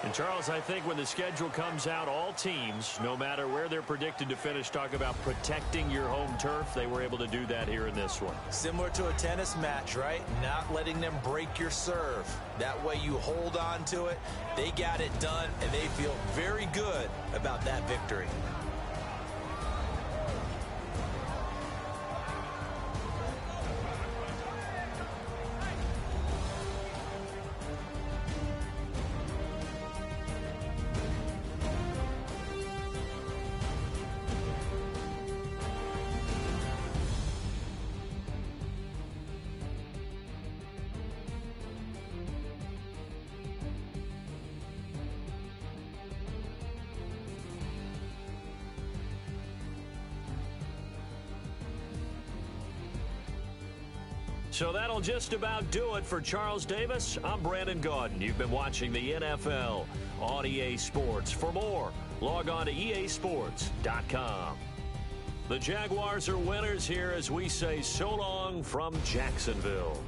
And, Charles, I think when the schedule comes out, all teams, no matter where they're predicted to finish, talk about protecting your home turf. They were able to do that here in this one. Similar to a tennis match, right? Not letting them break your serve. That way you hold on to it. They got it done, and they feel very good about that victory. So that'll just about do it for Charles Davis. I'm Brandon Gaudin. You've been watching the NFL on EA Sports. For more, log on to easports.com. The Jaguars are winners here as we say so long from Jacksonville.